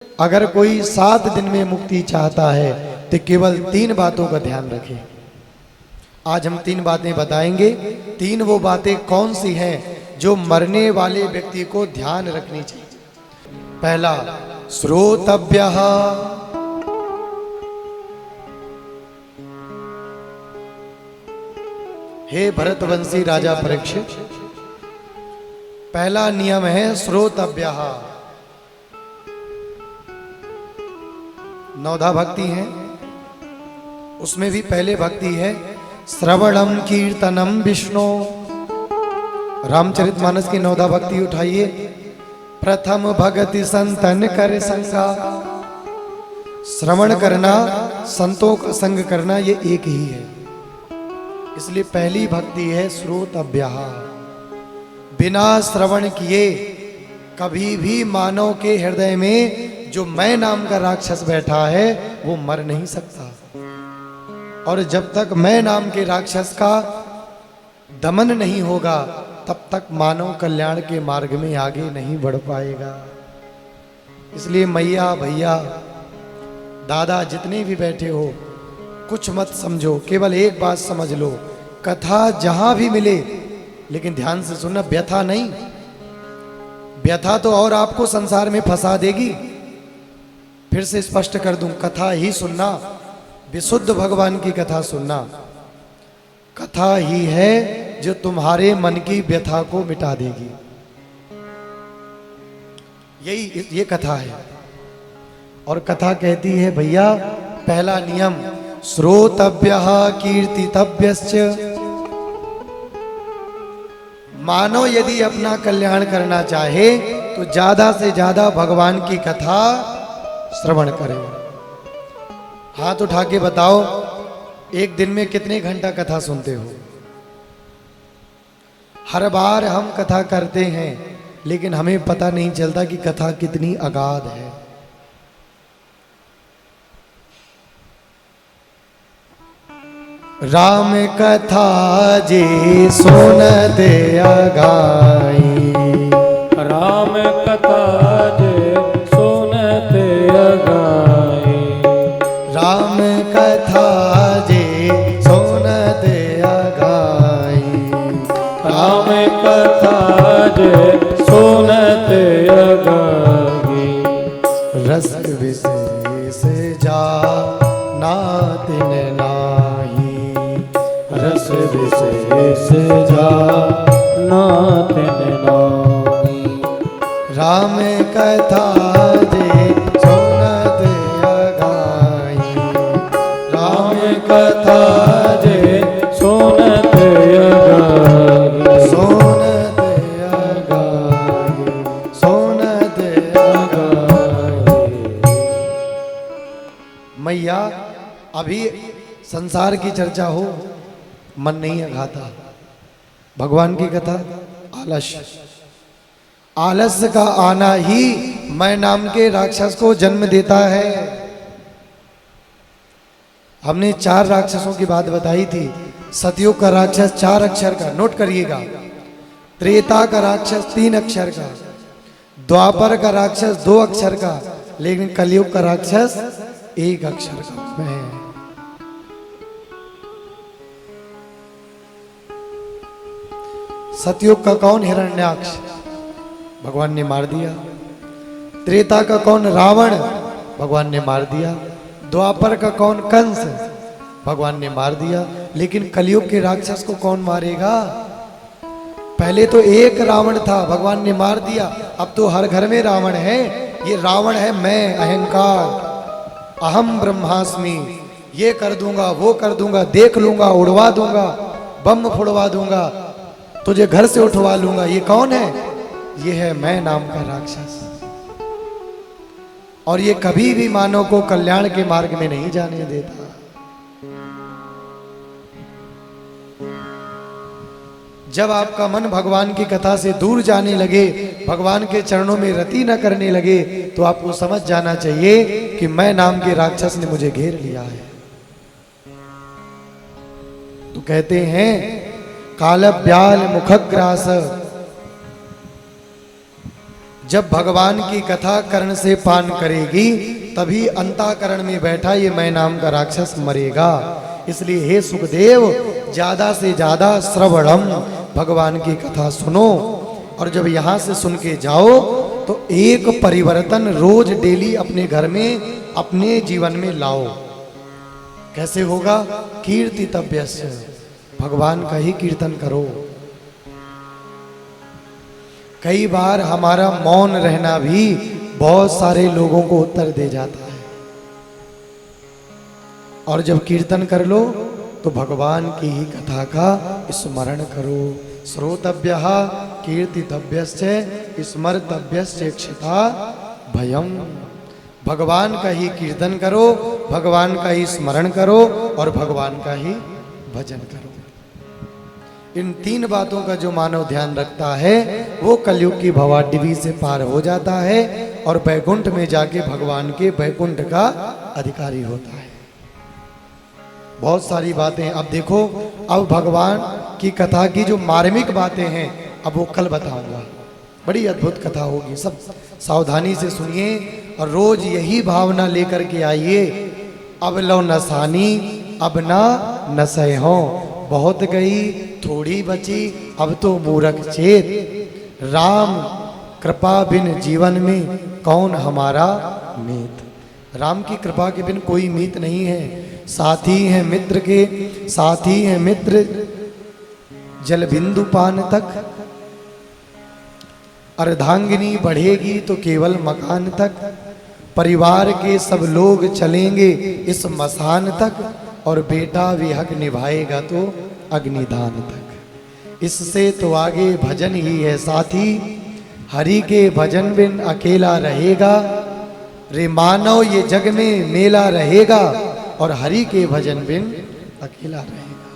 अगर कोई 7 दिन में मुक्ति चाहता है तो केवल 3 बातों का ध्यान रखे। आज हम 3 बातें बताएंगे। 3 वो बातें कौन सी हैं जो मरने वाले व्यक्ति को ध्यान रखनी चाहिए। पहला, श्रोतव्यः। हे भरतवंशी राजा परीक्षित, पहला नियम है श्रोतव्यः। 9 भक्ति हैं, उसमें भी पहले भक्ति है श्रवणम कीर्तनम विष्णु। रामचरितमानस की 9 भक्ति उठाइए। प्रथम भगति संतन कर संगा। श्रवण करना, संतों का संग करना, ये एक ही है। इसलिए पहली भक्ति है श्रोतव्यः। बिना श्रवण किए कभी भी मानव के हृदय में जो मैं नाम का राक्षस बैठा है वो मर नहीं सकता। और जब तक मैं नाम के राक्षस का दमन नहीं होगा तब तक मानव कल्याण के मार्ग में आगे नहीं बढ़ पाएगा। इसलिए मैया, भैया, दादा, जितने भी बैठे हो, कुछ मत समझो, केवल एक बात समझ लो, कथा जहां भी मिले, लेकिन ध्यान से सुनना, व्यथा नहीं। व्यथा तो और आपको संसार में फंसा देगी। फिर से स्पष्ट कर दूं, कथा ही सुनना, विशुद्ध भगवान की कथा सुनना। कथा ही है जो तुम्हारे मन की व्यथा को मिटा देगी। ये कथा है। और कथा कहती है भैया, पहला नियम श्रोतव्यः कीर्तितव्यश्च। मानो यदि अपना कल्याण करना चाहे तो ज्यादा से ज्यादा भगवान की कथा श्रवण करें। हाथ उठा के बताओ, एक दिन में कितने घंटा कथा सुनते हो? हर बार हम कथा करते हैं लेकिन हमें पता नहीं चलता कि कथा कितनी अगाध है। राम कथा जे सुनते अगाई। राम कथा जे सुनते अगाई। राम कथा जे सुनते अगाई। राम कथा जे सुनते अगाई। रस विशेष जा नातिन नाही। रस विशेष जा नातिन नाही। राम कथा जे सुनते अगाई। राम कथा जे सुनते अगाई। सुनते अगाई। सुनते अगाई। मैया, अभी संसार की चर्चा हो, मन नहीं अघाता। भगवान की कथा आलस्य। आलस्य का आना ही मैं नाम के राक्षस को जन्म देता है। हमने 4 राक्षसों की बात बताई थी। सतयुग का राक्षस 4 अक्षर का, नोट करिएगा। त्रेता का राक्षस 3 अक्षर का। द्वापर का राक्षस 2 अक्षर का। लेकिन कलयुग का राक्षस 1 अक्षर का है। सतयुग का कौन? हिरण्याक्ष, भगवान ने मार दिया। त्रेता का कौन? रावण, भगवान ने मार दिया। द्वापर का कौन? कंस, भगवान ने मार दिया। लेकिन कलयुग के राक्षस को कौन मारेगा? पहले तो एक रावण था, भगवान ने मार दिया। अब तो हर घर में रावण है। ये रावण है मैं, अहंकार, अहम ब्रह्मास्मि। ये कर दूंगा, वो कर दूंगा, देख लूंगा, उड़वा दूंगा, बम फोड़वा दूंगा, तुझे घर से उठवा लूंगा। ये कौन है? ये है मैं नाम का राक्षस। और ये कभी भी मानव को कल्याण के मार्ग में नहीं जाने देता। जब आपका मन भगवान की कथा से दूर जाने लगे, भगवान के चरणों में रति न करने लगे, तो आपको समझ जाना चाहिए कि मैं नाम के राक्षस ने मुझे घेर लिया है। तो कहते हैं काल ब्याल मुखग्रास जब भगवान की कथा कर्ण से पान करेगी तभी अंतःकरण में बैठा ये मैं नाम का राक्षस मरेगा। इसलिए हे सुखदेव, ज्यादा से ज्यादा श्रवणम, भगवान की कथा सुनो, और जब यहां से सुन के जाओ तो एक परिवर्तन रोज डेली अपने घर में, अपने जीवन में लाओ। कैसे होगा? कीर्तितव्यस्य, भगवान का ही कीर्तन करो। कई बार हमारा मौन रहना भी बहुत सारे लोगों को उत्तर दे जाता है, और जब कीर्तन कर लो तो भगवान की ही कथा का स्मरण करो। श्रोतव्यः कीर्तितव्यश्च स्मर्तव्यश्चेक्षिता भयम्। भगवान का ही कीर्तन करो, भगवान का ही स्मरण करो, और भगवान का ही भजन करो। इन तीन बातों का जो मानव ध्यान रखता है वो कलयुग की भवाडीवी से पार हो जाता है और बैकुंठ में जाके भगवान के बैकुंठ का अधिकारी होता है। बहुत सारी बातें अब देखो, अब भगवान की कथा की जो मार्मिक बातें हैं अब वो कल बताऊंगा। बड़ी अद्भुत कथा होगी, सब सावधानी से सुनिए और रोज यही भावना लेकर के आइए। अब लो नसानी अब ना नसै हो, बहुत गई थोड़ी बची अब तो मूरख चेत। राम कृपा बिन जीवन में कौन हमारा मीत। राम की कृपा के बिन कोई मीत नहीं है। साथी है मित्र के, साथी है मित्र जल बिंदु पान तक। अर्धांगिनी बढ़ेगी तो केवल मकान तक। परिवार के सब लोग चलेंगे इस मसान तक, और बेटा भी हक निभाएगा तो अग्निदान तक। इससे तो आगे भजन ही है साथी, हरि के भजन बिन अकेला रहेगा। रे मानव ये जग में मेला रहेगा, और हरि के भजन बिन अकेला रहेगा।